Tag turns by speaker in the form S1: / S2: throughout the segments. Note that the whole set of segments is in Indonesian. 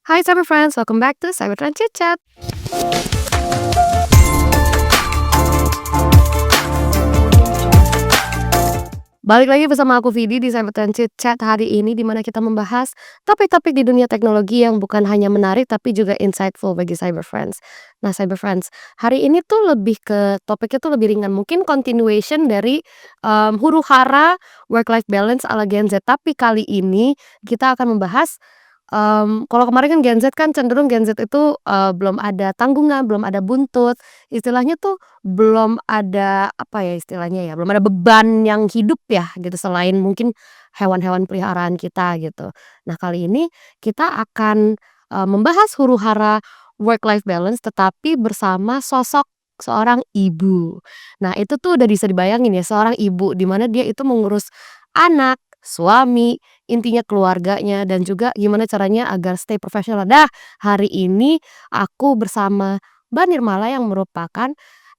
S1: Hi Cyber Friends, welcome back to Cybertrend Chit Chat. Balik lagi bersama aku Vidi di Cybertrend Chit Chat hari ini, di mana kita membahas topik-topik di dunia teknologi yang bukan hanya menarik tapi juga insightful bagi Cyber Friends. Nah Cyber Friends, hari ini tuh lebih ke topiknya tuh lebih ringan, mungkin continuation dari huru-hara work life balance ala Gen Z. Tapi kali ini kita akan membahas kalau kemarin kan Gen Z kan cenderung Gen Z itu belum ada tanggungan, belum ada buntut, istilahnya tuh belum ada apa ya istilahnya ya, belum ada beban yang hidup ya gitu selain mungkin hewan-hewan peliharaan kita gitu. Nah kali ini kita akan membahas huru-hara work life balance tetapi bersama sosok seorang ibu. Nah itu tuh udah bisa dibayangin ya seorang ibu di mana dia itu mengurus anak, suami, intinya keluarganya dan juga gimana caranya agar stay profesional. Nah hari ini aku bersama Mbak Nirmala yang merupakan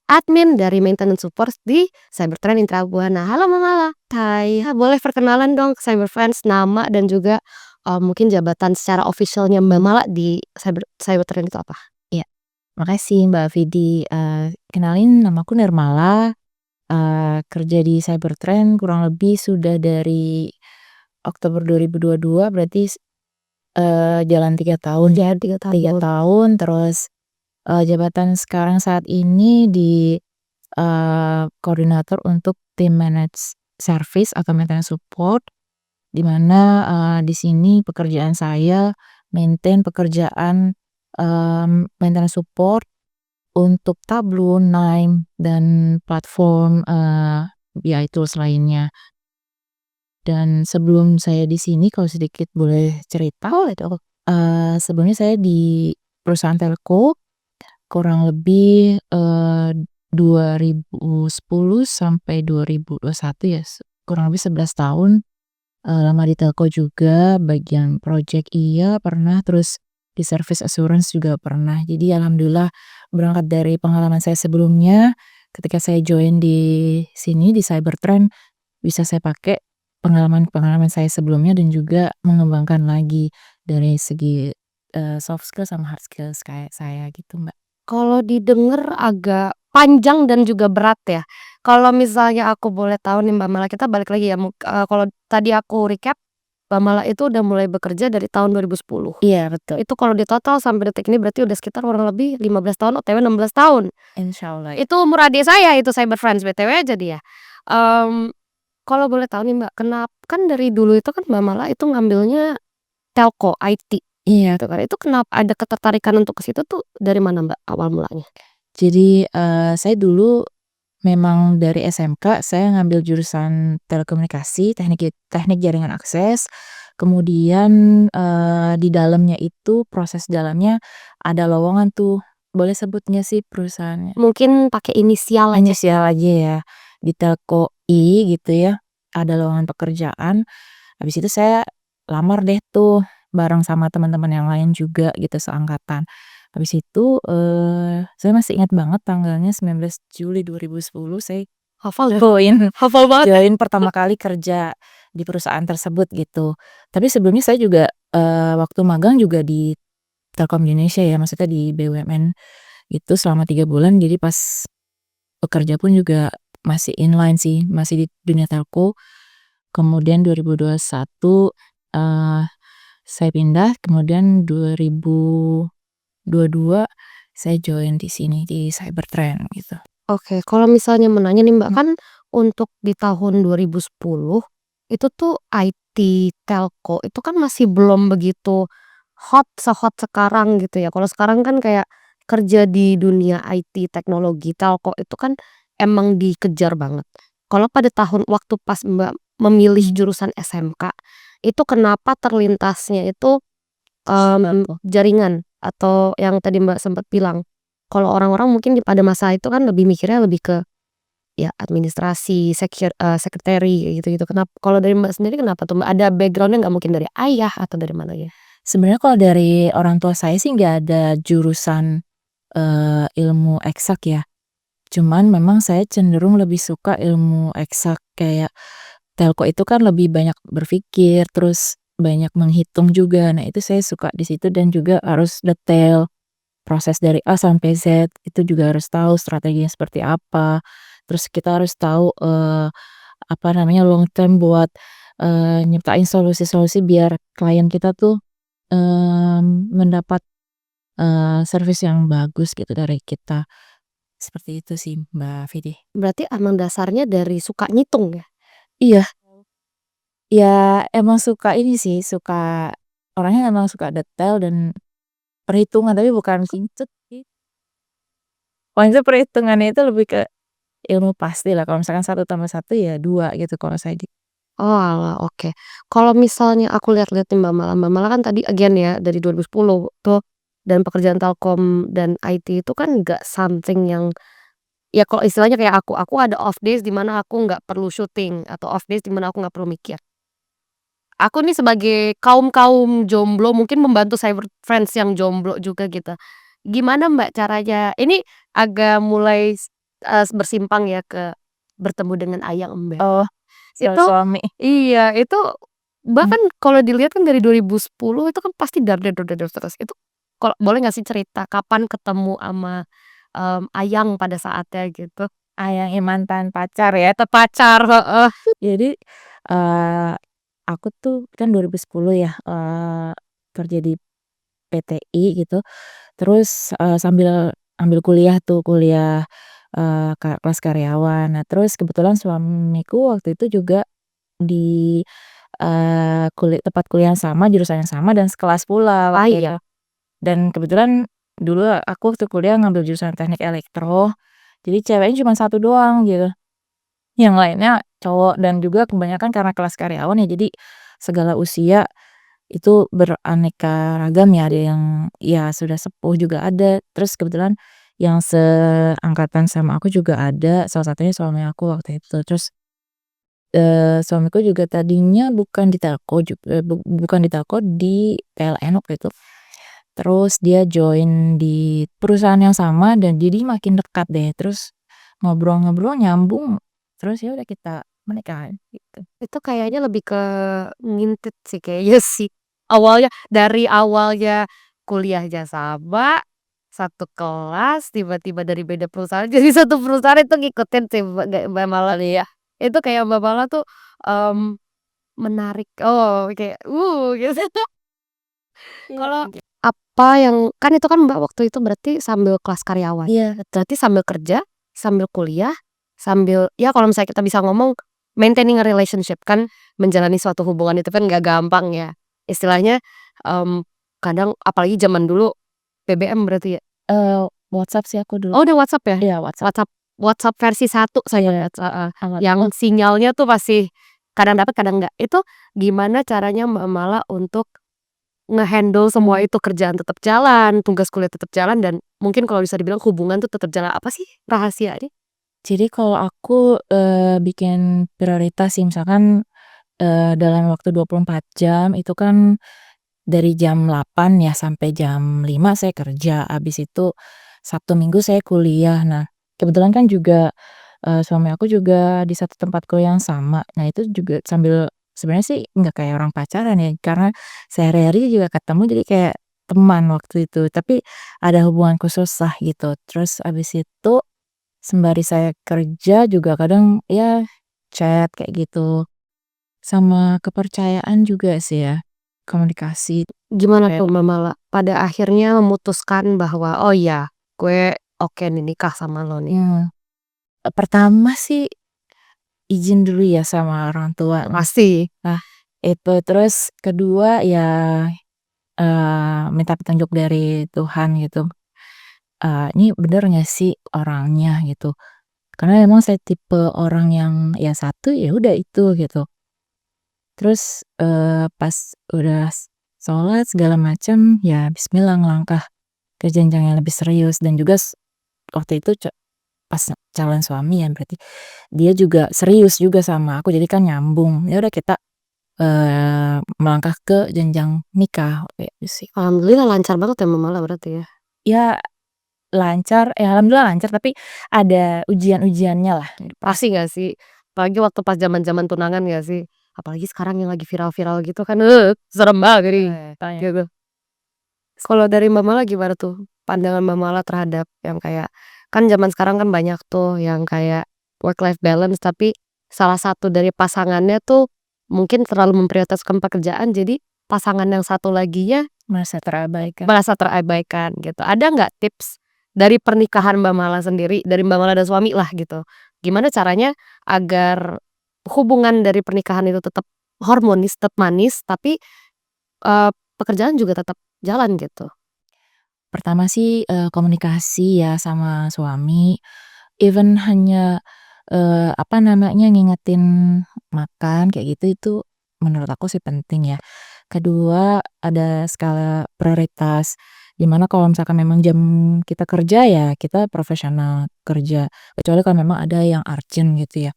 S1: admin dari maintenance support di Cybertrend Intrabuana. Halo Mbak Mala. Hai, boleh perkenalan dong ke Cyberfriends nama dan juga mungkin jabatan secara officialnya Mbak Mala di Cybertrend itu apa?
S2: Iya, makasih Mbak Vidi, kenalin namaku Nirmala, kerja di Cybertrend kurang lebih sudah dari Oktober 2022 berarti jalan 3 tahun.
S1: Ya 3
S2: 3
S1: tahun.
S2: tahun terus, jabatan sekarang saat ini di, koordinator untuk tim manage service atau maintenance support, di mana, di sini pekerjaan saya maintain pekerjaan, maintenance support untuk Tableau, Nime, dan platform, BI tools lainnya. Dan sebelum saya di sini kalau sedikit boleh cerita,
S1: Boleh dong.
S2: sebelumnya saya di perusahaan telco kurang lebih, 2010 sampai 2021 ya, kurang lebih 11 tahun, lama di telco juga, bagian project iya pernah, terus di service assurance juga pernah. Jadi alhamdulillah berangkat dari pengalaman saya sebelumnya, ketika saya join di sini, di Cybertrend, bisa saya pakai pengalaman-pengalaman saya sebelumnya dan juga mengembangkan lagi dari segi, soft skill sama hard skills kayak saya gitu, Mbak.
S1: Kalau didengar agak panjang dan juga berat ya. Kalau misalnya aku boleh tahu nih Mbak Mala, kita balik lagi ya kalau tadi aku recap, Mbak Mala itu udah mulai bekerja dari tahun 2010.
S2: Iya betul,
S1: Itu kalau di total sampai detik ini berarti udah sekitar kurang lebih 15 tahun, OTW 16 tahun.
S2: insyaallah.
S1: Itu umur adik saya itu Cyber Friends BTW aja dia. Mmm, kalau boleh tahu nih Mbak, kan dari dulu itu kan Mbak Mala itu ngambilnya telco, IT
S2: Iya,
S1: gitu kan. Itu kenapa ada ketertarikan untuk ke situ tuh dari mana Mbak awal mulanya?
S2: jadi, saya dulu memang dari SMK saya ngambil jurusan telekomunikasi, teknik jaringan akses, kemudian, di dalamnya itu proses dalamnya ada lowongan tuh, boleh sebut nggak sih perusahaannya?
S1: Mungkin pakai inisial aja.
S2: Inisial aja ya, di Telco I gitu ya, ada lowongan pekerjaan, habis itu saya lamar deh tuh, bareng sama teman-teman yang lain juga gitu seangkatan. Habis itu, saya masih ingat banget tanggalnya 19 Juli 2010 saya
S1: Hafal ya?
S2: join
S1: Hafal banget.
S2: join pertama kali kerja di perusahaan tersebut gitu. Tapi sebelumnya saya juga, waktu magang juga di Telkom Indonesia ya, maksudnya di BUMN gitu selama 3 bulan, jadi pas bekerja pun juga masih inline sih, masih di dunia telco. Kemudian 2021, eee, saya pindah, kemudian 2022 saya join di sini, di Cybertrend gitu.
S1: Oke, kalau misalnya mau nanya nih Mbak,
S2: Mmm.
S1: kan untuk di tahun 2010 itu tuh IT telco itu kan masih belum begitu hot sekarang gitu ya. Kalau sekarang kan kayak kerja di dunia IT teknologi telco itu kan emang dikejar banget. Kalau pada tahun waktu pas Mbak memilih jurusan SMK, itu kenapa terlintasnya itu jaringan atau yang tadi Mbak sempat bilang, kalau orang-orang mungkin pada masa itu kan lebih mikirnya lebih ke, ya administrasi, sekretari gitu-gitu. Kalau dari Mbak sendiri kenapa tuh Mbak? Ada background-nya nggak mungkin dari ayah atau dari mana ya?
S2: Sebenarnya kalau dari orang tua saya sih nggak ada jurusan, ilmu eksak ya. Cuman memang saya cenderung lebih suka ilmu eksak, kayak telco itu kan lebih banyak berpikir, terus banyak menghitung juga. Nah, itu saya suka di situ dan juga harus detail, proses dari A sampai Z itu juga harus tahu strateginya seperti apa. Terus kita harus tahu, apa namanya, long term buat, nyiptain solusi-solusi biar klien kita tuh, mendapat, service yang bagus gitu dari kita. Seperti itu sih, Mbak Vidi.
S1: Berarti emang dasarnya dari suka ngitung ya?
S2: Iya, ya emang suka ini sih, orangnya emang suka detail dan perhitungan, tapi bukan kincut sih. Maksudnya perhitungannya itu lebih ke ilmu pasti lah, kalau misalkan satu tambah satu ya 2 gitu kalau saya
S1: Oalah, oke. Kalau misalnya aku lihat-lihat nih Mbak Mala kan tadi again ya dari 2010 tuh dan pekerjaan Telkom dan IT itu kan nggak something yang ya kalau istilahnya kayak aku ada off days di mana aku nggak perlu syuting atau off days di mana aku nggak perlu mikir. Aku nih sebagai kaum-kaum jomblo mungkin membantu cyber friends yang jomblo juga gitu. Gimana Mbak caranya ini agak mulai bersimpang ya ke bertemu dengan ayang embel.
S2: oh,
S1: Itu
S2: suami.
S1: iya, itu
S2: Mmm,
S1: bahkan kalau dilihat kan dari 2010 itu kan pasti terus. Itu kalau boleh nggak sih cerita kapan ketemu sama, ayang pada saatnya gitu?
S2: yang mantan pacar ya.
S1: Pacar, heeh.
S2: Jadi, eee, aku tuh kan 2010 ya, kerja di PTI gitu, terus, sambil ambil kuliah tuh, kuliah, kelas karyawan. Nah, terus kebetulan suamiku waktu itu juga di, tempat kuliah yang sama, jurusan yang sama dan sekelas pula
S1: Ah,
S2: waktu
S1: iya.
S2: itu. Dan kebetulan dulu aku waktu kuliah ngambil jurusan teknik elektro, jadi ceweknya cuma satu doang gitu. Yang lainnya cowok dan juga kebanyakan karena kelas karyawan ya, jadi segala usia itu beraneka ragam ya, ada yang ya sudah sepuh juga ada, terus kebetulan yang seangkatan sama aku juga ada, salah satunya suami aku waktu itu. Terus, suamiku juga tadinya bukan di telco bukan di telco, di PLN waktu itu. Terus dia join di perusahaan yang sama dan jadi makin dekat deh, terus ngobrol-ngobrol nyambung, terus ya udah kita menikah gitu.
S1: Itu kayaknya lebih ke ngintit sih kayaknya sih. Dari awalnya kuliahnya sama, satu kelas, tiba-tiba dari beda perusahaan jadi satu perusahaan itu ngikutin sih Mbak Mala nih ya. Itu kayak Mbak Mala tuh, mmm, menarik kayak, gitu.
S2: Iya,
S1: Kalau apa yang kan itu kan Mbak waktu itu berarti sambil kelas karyawan,
S2: iya,
S1: berarti sambil kerja, sambil kuliah, sambil ya kalau misalnya kita bisa ngomong maintaining a relationship kan menjalani suatu hubungan itu kan nggak gampang ya. Istilahnya, mmm, kadang apalagi zaman dulu BBM berarti ya?
S2: WhatsApp sih aku dulu.
S1: Oh udah WhatsApp ya?
S2: Iya, WhatsApp.
S1: WhatsApp WhatsApp versi satu saya lihat, heeh,
S2: Awal
S1: yang sinyalnya tuh masih kadang dapet kadang enggak. Itu gimana caranya Mbak Mala untuk nge-handle semua itu, kerjaan tetap jalan, tugas kuliah tetap jalan, dan mungkin kalau bisa dibilang hubungan tuh tetap jalan. Apa sih rahasianya?
S2: jadi kalau aku, bikin prioritas sih misalkan, dalam waktu 24 jam itu kan dari jam 8 ya sampai jam 5 saya kerja, habis itu Sabtu Minggu saya kuliah. Nah, kebetulan kan juga, suami aku juga di satu tempat kuliah yang sama. Nah, itu juga sambil sebenarnya sih nggak kayak orang pacaran ya, karena sehari-hari juga ketemu jadi kayak teman waktu itu, tapi ada hubungan khusus lah gitu. Terus habis itu sembari saya kerja juga kadang ya chat kayak gitu, sama kepercayaan juga sih ya, komunikasi.
S1: Gimana
S2: Kayak
S1: tuh Mbak Mala pada akhirnya memutuskan bahwa, "Oh ya, gue oke nih nikah sama lo nih."
S2: mmm, pertama sih izin dulu ya sama orang tua.
S1: Pasti.
S2: Nah, itu terus kedua ya, minta petunjuk dari Tuhan gitu, ini bener nggak sih orangnya gitu. Karena emang saya tipe orang yang ya satu ya udah itu gitu. Terus, pas udah sholat segala macem, ya bismillah ngelangkah ke jenjang yang lebih serius dan juga waktu itu pas calon suami ya berarti, dia juga serius juga sama aku jadi kan nyambung. Ya udah kita, melangkah ke jenjang nikah kayak gitu sih.
S1: Alhamdulillah lancar banget ya Mbak Mala berarti ya?
S2: Ya lancar, alhamdulillah lancar tapi ada ujian-ujiannya lah.
S1: Pasti nggak sih? Apalagi waktu pas zaman-zaman tunangan nggak sih? apalagi sekarang yang lagi viral-viral gitu kan, serem banget nih,
S2: Tanya.
S1: gitu. Kalau dari Mbak Mala gimana tuh, pandangan Mbak Mala terhadap yang kayak kan zaman sekarang kan banyak tuh yang kayak work life balance, tapi salah satu dari pasangannya tuh mungkin terlalu memprioritaskan pekerjaan, jadi pasangan yang satu laginya
S2: Merasa terabaikan.
S1: merasa terabaikan gitu. Ada nggak tips dari pernikahan Mbak Mala sendiri, dari Mbak Mala dan suami lah gitu, gimana caranya agar hubungan dari pernikahan itu tetap harmonis, tetap manis, tapi, pekerjaan juga tetap jalan gitu?
S2: Pertama sih, komunikasi ya sama suami, even hanya, apa namanya, ngingetin makan kayak gitu, itu menurut aku sih penting ya. Kedua, ada skala prioritas, di mana kalau misalkan memang jam kita kerja, ya kita profesional kerja, kecuali kalau memang ada yang urgent gitu ya.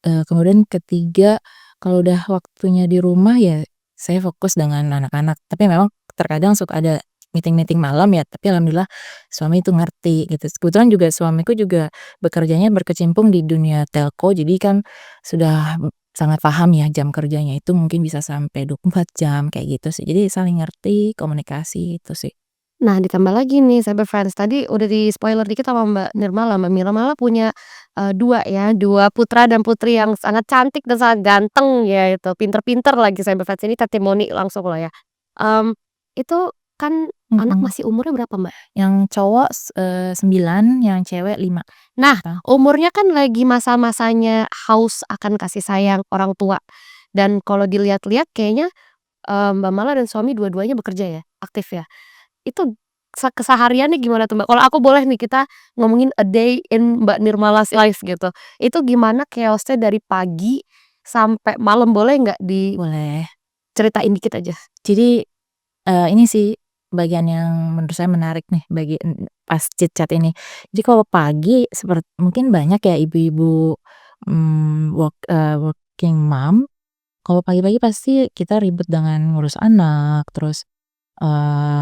S2: Kemudian ketiga, kalau udah waktunya di rumah ya saya fokus dengan anak-anak, tapi memang terkadang suka ada meeting-meeting malam ya, tapi alhamdulillah suami itu ngerti gitu. Kebetulan juga suamiku juga bekerjanya berkecimpung di dunia telco, jadi kan sudah sangat paham ya jam kerjanya itu mungkin bisa sampai 24 jam kayak gitu sih. Jadi saling ngerti, komunikasi itu sih.
S1: Nah, ditambah lagi nih Cyber Friends, tadi udah di-spoiler dikit sama Mbak Nirmala, Mbak Nirmala punya, 2 ya, 2 putra dan putri yang sangat cantik dan sangat ganteng ya itu, pinter-pinter lagi Cyber Friends, ini testimoni langsung lah ya. Mmm, itu kan anak
S2: Mhm.
S1: masih umurnya berapa, Mbak?
S2: Yang cowok 9, yang cewek 5
S1: Nah,
S2: tahun.
S1: umurnya kan lagi masa-masanya haus akan kasih sayang orang tua, dan kalau dilihat-lihat kayaknya, Mbak Mala dan suami dua-duanya bekerja ya, aktif ya? Itu kesehariannya gimana tuh, Mbak? Kalau aku boleh nih kita ngomongin a day in Mbak Nirmala's life gitu. Itu gimana chaos-nya dari pagi sampai malam, boleh nggak
S2: Boleh.
S1: diceritain dikit aja?
S2: Jadi, ini sih bagian yang menurut saya menarik nih pas chit-chat ini. Jadi kalau pagi mungkin banyak ya ibu-ibu, working mom, kalau pagi-pagi pasti kita ribet dengan ngurus anak, terus,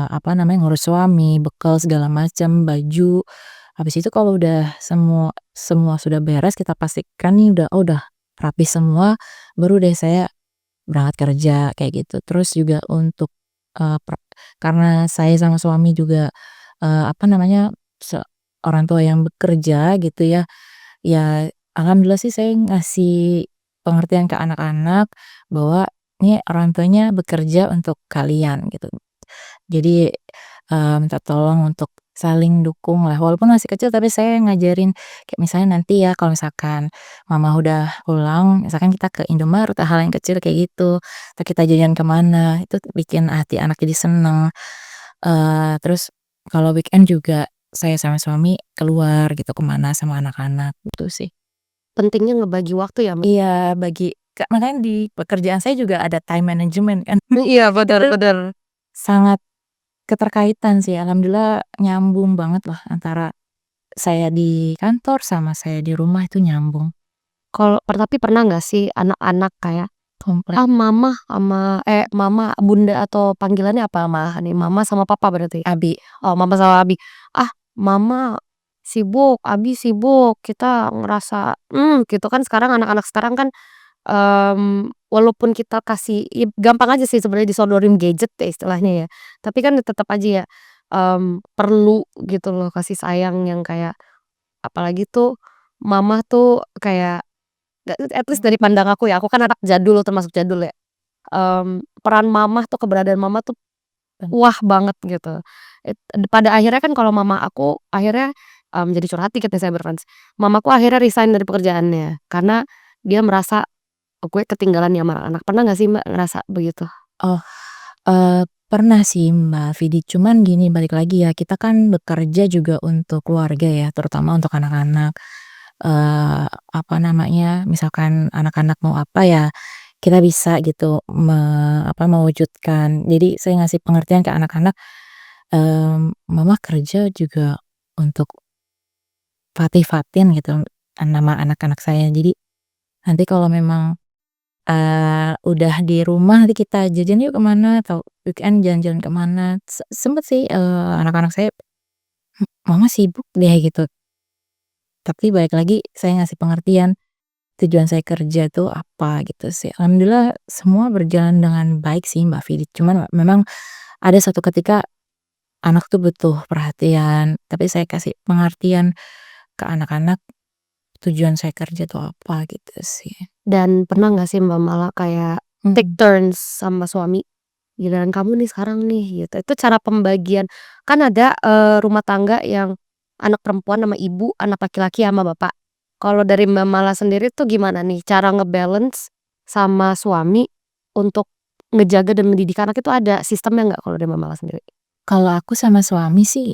S2: apa namanya, ngurus suami, bekal segala macam, baju. Habis itu kalau udah semua semua sudah beres, kita pastikan nih udah, oh udah rapi semua, baru deh saya berangkat kerja kayak gitu. Terus juga untuk, eee, per karena saya sama suami juga, apa namanya, orang tua yang bekerja gitu ya, ya alhamdulillah sih saya ngasih pengertian ke anak-anak bahwa, "Ini orang tuanya bekerja untuk kalian," gitu. Jadi, minta tolong untuk saling dukung lah, walaupun masih kecil tapi saya ngajarin kayak misalnya nanti ya kalau misalkan mama udah pulang, misalkan kita ke Indomaret, hal yang kecil kayak gitu, atau kita jajan ke mana, itu bikin hati anak jadi seneng. Terus kalau weekend juga saya sama suami keluar gitu ke mana sama anak-anak, gitu sih.
S1: Pentingnya ngebagi waktu ya, Mbak?
S2: Iya, makanya di pekerjaan saya juga ada time management kan.
S1: Iya, bener
S2: Itu
S1: bener.
S2: sangat keterkaitan sih, alhamdulillah nyambung banget lah antara saya di kantor sama saya di rumah itu nyambung,
S1: Kalau tapi pernah nggak sih anak-anak kayak,
S2: komplek.
S1: "Ah, mama sama" mama, bunda atau panggilannya apa malahan nih? Mama sama papa berarti?
S2: Abi,
S1: Oh, mama sama abi, "Ah, mama sibuk, abi sibuk, kita ngerasa" gitu kan sekarang anak-anak sekarang kan, walaupun kita kasih gampang aja sih sebenarnya disodorin gadget ya istilahnya ya, tapi kan tetep aja ya, perlu gitu loh kasih sayang yang kayak apalagi tuh mama tuh kayak at least dari pandang aku kan anak jadul termasuk jadul ya, peran mama tuh keberadaan mama tuh wah banget gitu. Pada akhirnya kan kalau mama aku akhirnya, jadi curhat dikit nih saya berfans. Mamaku akhirnya resign dari pekerjaannya karena dia merasa, gue ketinggalan nih sama anak-anak. Pernah nggak sih Mbak ngerasa begitu?
S2: oh, pernah sih Mbak Vidi, cuman gini balik lagi ya, kita kan bekerja juga untuk keluarga ya, terutama untuk anak-anak, apa namanya, misalkan anak-anak mau apa ya, kita bisa gitu mewujudkan. Jadi saya ngasih pengertian ke anak-anak, mama kerja juga untuk Fatin gitu, nama anak-anak saya. Jadi nanti kalau memang, udah di rumah nanti kita jajan yuk ke mana, atau weekend jalan-jalan ke mana. Sempet sih, anak-anak saya, "Mama sibuk deh," gitu. Tapi balik lagi saya ngasih pengertian, tujuan saya kerja tuh apa gitu sih. Alhamdulillah semua berjalan dengan baik sih Mbak Vidi, cuman memang ada suatu ketika anak tuh butuh perhatian, tapi saya kasih pengertian ke anak-anak tujuan saya kerja tuh apa gitu sih.
S1: Dan pernah nggak sih Mbak malah kayak take
S2: Mhm.
S1: turns sama suami, "Giliran kamu nih sekarang nih," gitu. Itu cara pembagian kan ada, rumah tangga yang anak perempuan sama ibu, anak laki-laki sama bapak. Kalau dari Mbak Mala sendiri tuh gimana nih cara ngebalance sama suami untuk ngejaga dan mendidik anak itu ada sistemnya nggak kalau dari Mbak Mala sendiri?
S2: Kalau aku sama suami sih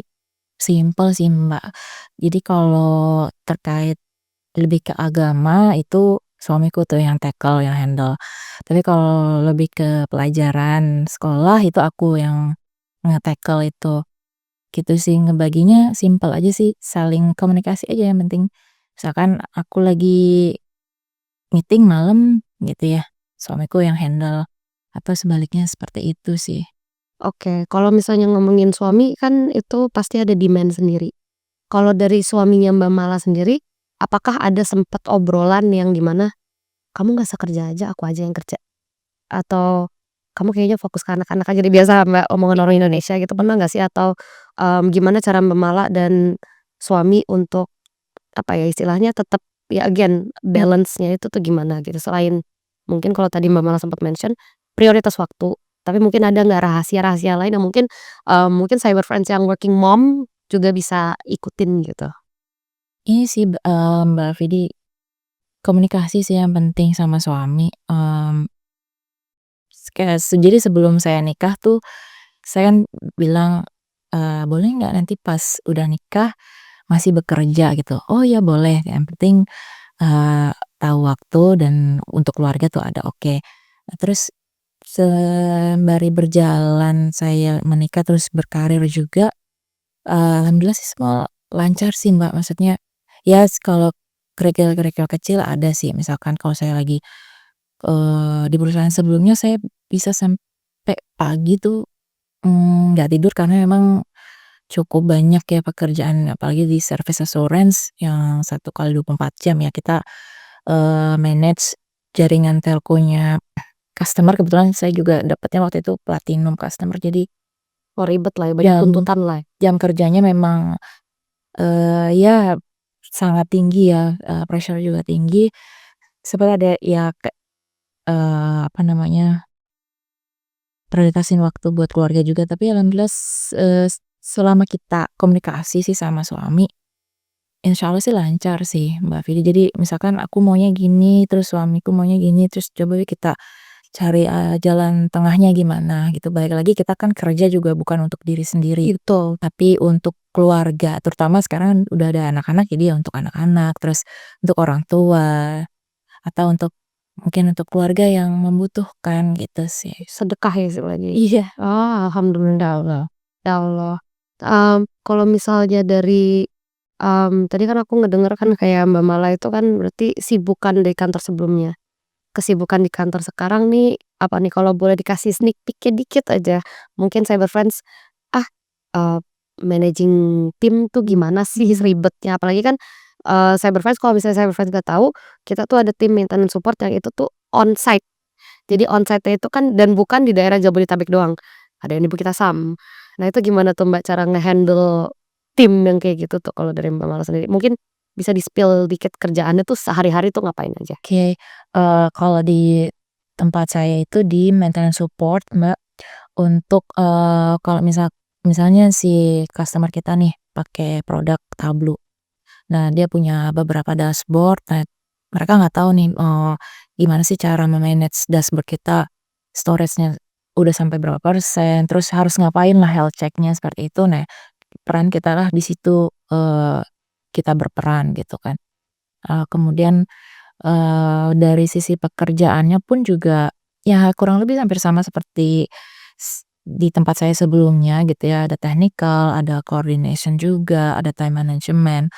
S2: simpel sih Mbak. Jadi kalau terkait lebih ke agama itu suamiku tuh yang tackle, yang handle. Tapi kalau lebih ke pelajaran sekolah itu aku yang nge-tackle itu. Gitu sih, ngebaginya simpel aja sih, saling komunikasi aja yang penting. Misalkan aku lagi meeting malam gitu ya, suamiku yang handle, atau sebaliknya seperti itu sih.
S1: Oke, kalau misalnya ngomongin suami kan itu pasti ada demand sendiri. Kalau dari suaminya Mbak Mala sendiri, apakah ada sempet obrolan yang di mana, "Kamu nggak usah kerja aja, aku aja yang kerja." Atau, "Kamu kayaknya fokus ke anak-anak aja deh," biasa Mbak omongan orang Indonesia gitu, pernah nggak sih? Atau, gimana cara Mbak Mala dan suami untuk, apa ya, istilahnya tetap ya again balance-nya itu tuh gimana gitu? Selain mungkin kalau tadi Mbak Mala sempat mention, prioritas waktu, tapi mungkin ada nggak rahasia-rahasia lain yang mungkin, mungkin cyber friends yang working mom juga bisa ikutin gitu?
S2: Ini sih, Mbak Vidi, komunikasi sih yang penting sama suami, jadi sebelum saya nikah tuh, saya kan bilang, "Boleh nggak nanti pas udah nikah masih bekerja?" Gitu. "Oh ya boleh, yang penting tahu waktu dan untuk keluarga tuh ada, oke." Nah terus sembari berjalan saya menikah terus berkarir juga, alhamdulillah sih semua lancar sih, Mbak. Maksudnya, ya kalau kerikil-kerikil kecil ada sih, misalkan kalau saya lagi, di perusahaan sebelumnya saya bisa sampai pagi tuh, nggak tidur karena memang cukup banyak ya pekerjaan, apalagi di service assurance yang 1 kali 24 jam ya kita manage jaringan telkonya customer, kebetulan saya juga dapatnya waktu itu platinum customer, jadi
S1: Oh ribet lah ya, banyak
S2: jam
S1: tuntutan lah.
S2: jam kerjanya memang, ya sangat tinggi ya, pressure juga tinggi, sempet ada ya apa namanya, prioritasin waktu buat keluarga juga, tapi alhamdulillah selama kita komunikasi sih sama suami, insya Allah sih lancar sih Mbak Vidi. Jadi misalkan aku maunya gini, terus suamiku maunya gini, terus coba yuk kita cari, jalan tengahnya gimana gitu. Balik lagi kita kan kerja juga bukan untuk diri sendiri,
S1: Betul.
S2: tapi untuk keluarga. Terutama sekarang udah ada anak-anak, jadi ya untuk anak-anak, terus untuk orang tua, atau untuk mungkin untuk keluarga yang membutuhkan gitu sih.
S1: Sedekah ya istilahnya?
S2: Iya.
S1: Oh, alhamdulillah Allah. Ya Allah. Kalau misalnya dari, tadi kan aku ngedenger kan kayak Mbak Mala itu kan berarti sibukan dari kantor sebelumnya. Kesibukan di kantor sekarang nih, apa nih kalau boleh dikasih sneak peek-nya dikit aja, mungkin cyber friends, ah, eee, managing tim tuh gimana sih ribetnya? Apalagi kan, cyber friends kalau misalnya cyber friends nggak tahu, kita tuh ada tim maintenance support yang itu tuh onsite. Jadi onsite-nya itu kan dan bukan di daerah Jabodetabek doang, ada yang di Bukitasam. Nah itu gimana tuh Mbak cara nge-handle tim yang kayak gitu tuh kalau dari Mbak Mala sendiri? Mungkin bisa di-spill dikit kerjaannya tuh sehari-hari tuh ngapain aja?
S2: Oke, kalau di tempat saya itu di maintenance support, Mbak, untuk, kalau misalnya si customer kita nih pakai produk Tableau. Nah, dia punya beberapa dashboard. Nah, mereka nggak tahu nih, gimana sih cara me-manage dashboard kita, storage-nya udah sampai berapa persen, terus harus ngapain lah health check-nya seperti itu. Nah, peran kita lah di situ, kita berperan gitu kan. Kemudian, dari sisi pekerjaannya pun juga ya kurang lebih hampir sama seperti di tempat saya sebelumnya gitu ya, ada technical, ada coordination juga, ada time management.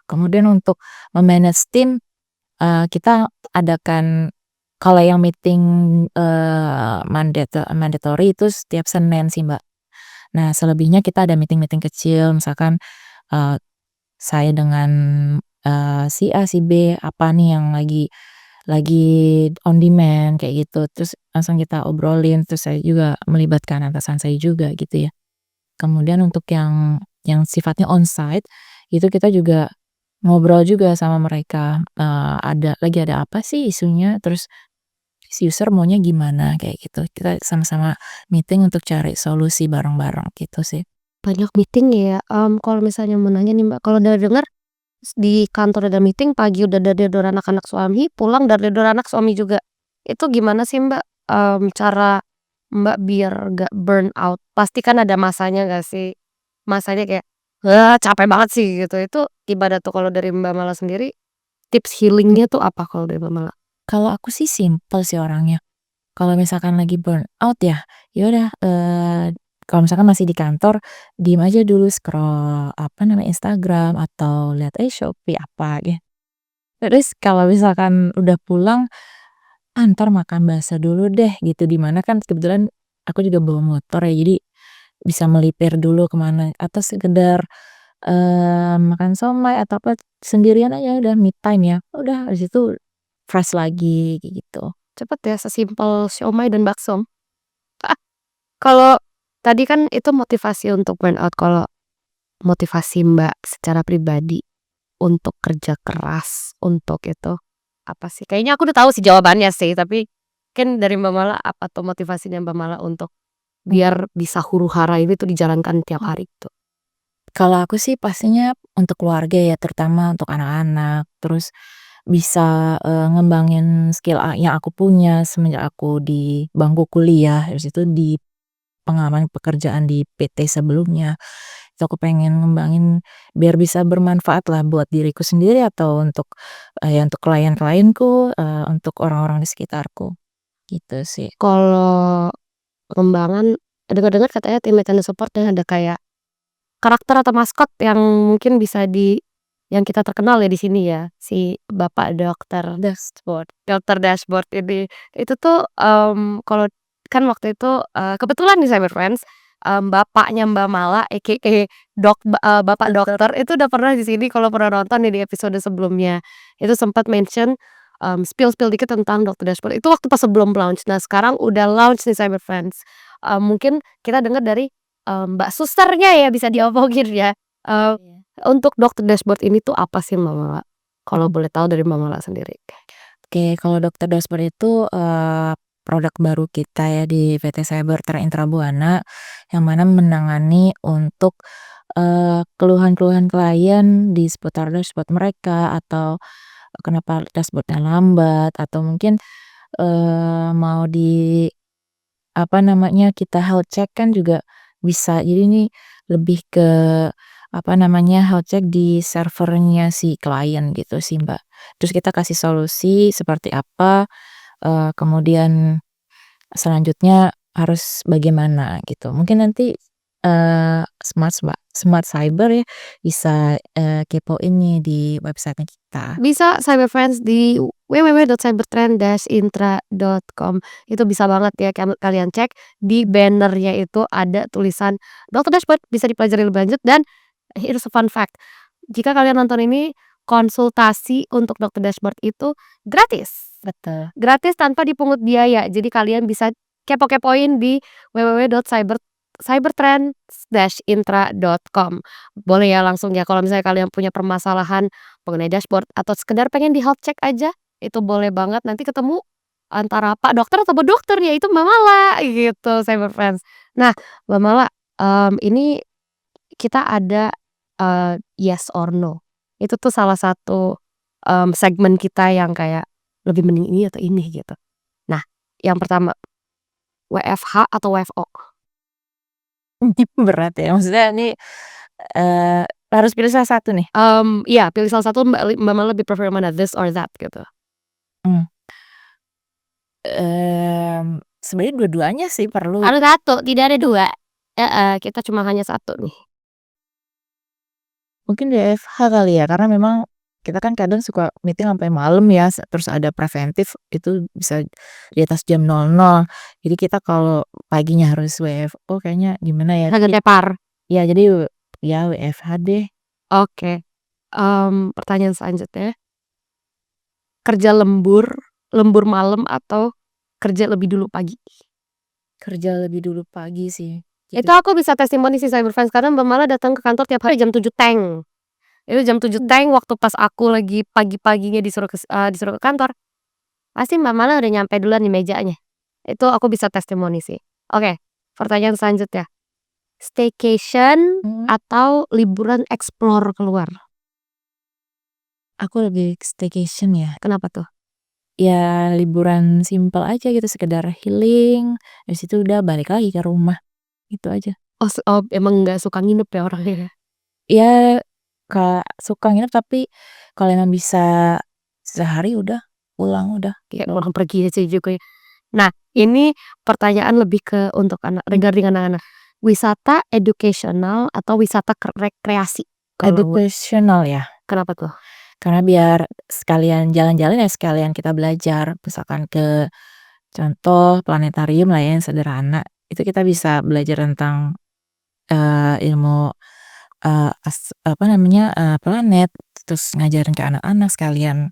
S2: Kemudian untuk me-manage tim, kita adakan kalau yang meeting, mandatory itu setiap Senin sih, Mbak. Nah, selebihnya kita ada meeting-meeting kecil, misalkan, eee, saya dengan, si A, si B, apa nih yang lagi lagi on demand kayak gitu, terus langsung kita obrolin, terus saya juga melibatkan atasan saya juga gitu ya. Kemudian untuk yang sifatnya onsite, itu kita juga ngobrol juga sama mereka, ada apa sih isunya, terus si user maunya gimana, kayak gitu. Kita sama-sama meeting untuk cari solusi bareng-bareng gitu sih.
S1: Banyak meeting ya, kalau misalnya mau nanya nih Mbak, kalau denger di kantor ada meeting, pagi udah dadar anak-anak suami, pulang dadar anak suami juga. Itu gimana sih Mbak, cara Mbak biar gak burn out? Pasti kan ada masanya gak sih? Masanya kayak, "Wah capek banget sih," gitu. Itu gimana tuh kalau dari Mbak Mala sendiri, tips healing-nya tuh apa kalau dari Mbak Mala?
S2: Kalau aku sih simpel sih orangnya. Kalau misalkan lagi burnout ya, ya udah, kalau misalkan masih di kantor, diem aja dulu scroll apa namanya, Instagram atau lihat, Shopee apa gitu. Terus kalau misalkan udah pulang, entar makan bakso dulu deh gitu, di mana kan kebetulan aku juga bawa motor ya, jadi bisa melipir dulu kemana atau sekedar, makan somai atau apa sendirian aja udah me time ya, udah habis itu fresh lagi kayak gitu.
S1: Cepet ya, sesimpel siomay dan bakso. Kalau tadi kan itu motivasi untuk burnout, kalau motivasi Mbak secara pribadi untuk kerja keras, untuk itu, apa sih? Kayaknya aku udah tahu sih jawabannya sih, tapi kan dari Mbak Mala apa tuh motivasinya Mbak Mala untuk biar bisa huru-hara ini tuh dijalankan tiap hari tuh?
S2: Kalau aku sih pastinya untuk keluarga ya, terutama untuk anak-anak, terus bisa, ngembangin skill yang aku punya semenjak aku di bangku kuliah, habis itu di pengalaman pekerjaan di PT sebelumnya. Itu aku pengen ngembangin biar bisa bermanfaat lah buat diriku sendiri atau untuk, ya untuk klien-klienku, untuk orang-orang di sekitarku, gitu sih.
S1: Kalau pengembangan, dengar-dengar katanya tim maintenance support yang ada kayak karakter atau maskot yang mungkin bisa yang kita terkenal ya di sini ya, si Bapak Dokter Dashboard ini. Itu tuh, kalau kan waktu itu, kebetulan di Cyber Friends, bapaknya Mbak Mala AKA Bapak Dokter itu udah pernah di sini kalau pernah nonton nih di episode sebelumnya. Itu sempat mention, spill-spill dikit tentang Dokter Dashboard. Itu waktu pas sebelum launch. Nah sekarang udah launch nih Cyber Friends. Mungkin kita dengar dari, Mbak susternya ya bisa diomongin ya, eee
S2: Iya.
S1: untuk Dokter Dashboard ini tuh apa sih Mbak Mala? Kalau boleh tahu dari Mbak Mala sendiri.
S2: Oke, kalau Dokter Dashboard itu, produk baru kita ya di PT Cybertrend Intrabuana, yang mana menangani untuk, keluhan-keluhan klien di seputar dashboard mereka atau kenapa dashboard-nya lambat atau mungkin, mau di apa namanya, kita health check kan juga bisa. Jadi ini lebih ke, apa namanya, health check di servernya si klien gitu sih, Mbak. Terus kita kasih solusi seperti apa, kemudian selanjutnya harus bagaimana gitu. Mungkin nanti, Smart Cyber ya bisa, kepoin nih di website-nya kita.
S1: Bisa Cyber Friends di www.cybertrend-intra.com. Itu bisa banget ya kalian cek, di banner-nya itu ada tulisan Dokter Dashboard, bisa dipelajari lebih lanjut. Dan here's a fun fact, jika kalian nonton ini, konsultasi untuk Dokter Dashboard itu gratis.
S2: Betul.
S1: Gratis tanpa dipungut biaya. Jadi kalian bisa kepo-kepoin di www.cybertrend-intra.com. Boleh ya langsung ya kalau misalnya kalian punya permasalahan mengenai dashboard atau sekedar pengen di health check aja, itu boleh banget. Nanti ketemu antara Pak Dokter atau Bu Dokter, yaitu Mbak Mala gitu, Cyber Friends. Nah, Mbak Mala, ini kita ada, yes or no. Itu tuh salah satu, segmen kita yang kayak lebih mending ini atau ini gitu. Nah, yang pertama, WFH atau WFO?
S2: Ini berat ya, maksudnya ini, harus pilih salah satu nih?
S1: Iya pilih salah satu Mbak Mala lebih prefer yang mana, this or that gitu?
S2: Mmm, sebenarnya dua-duanya sih perlu.
S1: Harus satu, tidak ada 2. Heeh, kita cuma hanya satu nih.
S2: Mungkin WFH kali ya, karena memang kita kan kadang suka meeting sampai malam ya, terus ada preventif itu bisa di atas jam 00.00. Jadi kita kalau paginya harus WFO kayaknya gimana ya,
S1: Agak tepar.
S2: ya jadi ya WFH deh.
S1: Oke, pertanyaan selanjutnya, kerja lembur lembur malam atau kerja lebih dulu pagi?
S2: Kerja lebih dulu pagi sih, gitu.
S1: Itu aku bisa testimoni sih Cyber Friends, karena Mbak Mala datang ke kantor tiap hari jam 7 teng. Itu jam 7 teng waktu pas aku lagi pagi-paginya disuruh ke kantor, pasti Mbak Mala udah nyampe duluan di mejanya. Itu aku bisa testimoni sih. Oke, pertanyaan selanjutnya. Staycation
S2: Mhm.
S1: atau liburan explore keluar?
S2: Aku lebih staycation ya.
S1: Kenapa tuh?
S2: Ya liburan simpel aja gitu, sekedar healing, habis itu udah balik lagi ke rumah, itu aja.
S1: Oh, emang nggak suka nginep ya orangnya?
S2: Ya, suka nginep tapi kalau emang bisa sehari udah, pulang udah.
S1: Kayak orang pergi aja juga ya. Nah, ini pertanyaan lebih ke untuk regarding anak-anak. Wisata educational atau wisata rekreasi? Kalau
S2: Educational ya,
S1: kenapa tuh?
S2: karena biar sekalian jalan-jalan ya sekalian kita belajar, misalkan ke contoh planetarium lah ya yang sederhana, itu kita bisa belajar tentang, ilmu, apa namanya, planet, terus ngajarin ke anak-anak sekalian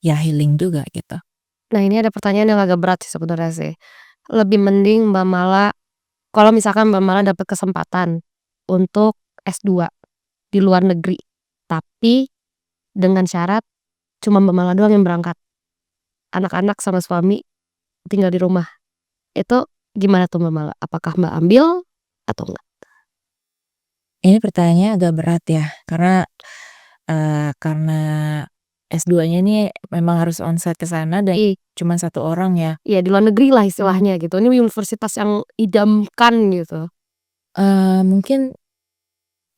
S2: ya healing juga gitu.
S1: Nah, ini ada pertanyaan yang agak berat sih sebenarnya sih. Lebih mending Mbak Mala kalau misalkan Mbak Mala dapat kesempatan untuk S2 di luar negeri, tapi dengan syarat cuma Mbak Mala doang yang berangkat, anak-anak sama suami tinggal di rumah. Itu gimana tuh Mbak Mala? Apakah Mbak ambil atau enggak?
S2: Ini pertanyaannya agak berat ya, karena S2-nya ini memang harus onsite ke sana dan cuman 1 orang ya.
S1: Iya, di luar negeri lah istilahnya gitu. Ini universitas yang idamkan gitu.
S2: Mungkin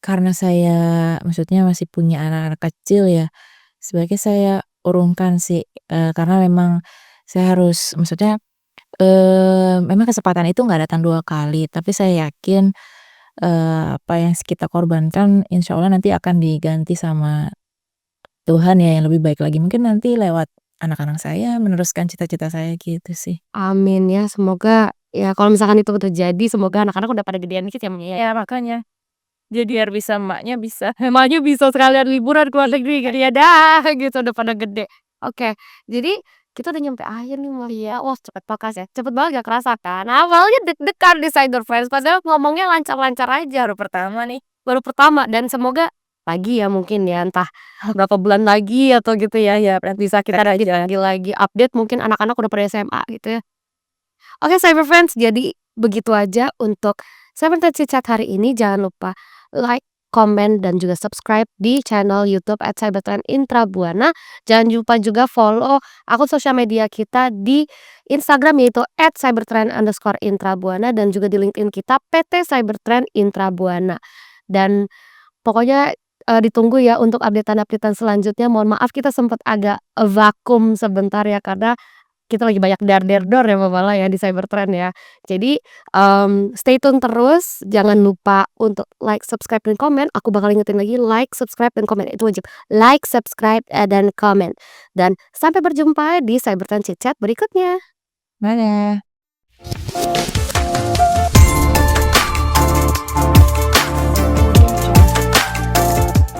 S2: karena saya maksudnya masih punya anak-anak kecil ya, sebaiknya saya urungkan sih, karena memang saya harus maksudnya, memang kesempatan itu nggak datang 2 kali, tapi saya yakin, apa yang kita korbankan insya Allah nanti akan diganti sama Tuhan ya yang lebih baik lagi. Mungkin nanti lewat anak-anak saya meneruskan cita-cita saya gitu sih.
S1: Amin ya, semoga ya kalau misalkan itu terjadi semoga anak-anak udah pada gedean dikit ya, Mbak, ya.
S2: Ya makanya, jadi biar bisa emaknya bisa.
S1: Emaknya bisa sekalian liburan ke luar negeri kan ya dah gitu udah pada gede. Oke, jadi kita udah nyampe akhir nih, Mbak, ya. Wah, cepet banget ya, cepet banget gak kerasa kan. Awalnya deg-degan di Cyber Friends padahal ngomongnya lancar-lancar aja. Baru pertama dan semoga lagi ya mungkin ya entah berapa bulan lagi atau gitu ya, ya bisa kita lagi update mungkin anak-anak udah pada SMA gitu ya. Oke Cyber Friends, jadi begitu aja untuk Cyber Friends Chat hari ini. Jangan lupa like, komen, dan juga subscribe di channel YouTube @cybertrendintrabuana. Jangan lupa juga follow akun sosial media kita di Instagram yaitu @cybertrend_intrabuana dan juga di LinkedIn kita PT Cybertrend Intrabuana. Dan pokoknya ditunggu ya untuk updatean-updatean selanjutnya. Mohon maaf kita sempat agak vakum sebentar ya karena kita lagi banyak dar-der-dor ya Mbak Mala ya di Cybertrend ya. Jadi, stay tune terus, jangan lupa untuk like, subscribe, dan komen. Aku bakal ingetin lagi like, subscribe, dan komen, itu wajib. Like, subscribe, dan komen. Dan sampai berjumpa di Cybertrend Chit Chat berikutnya.
S2: Mana?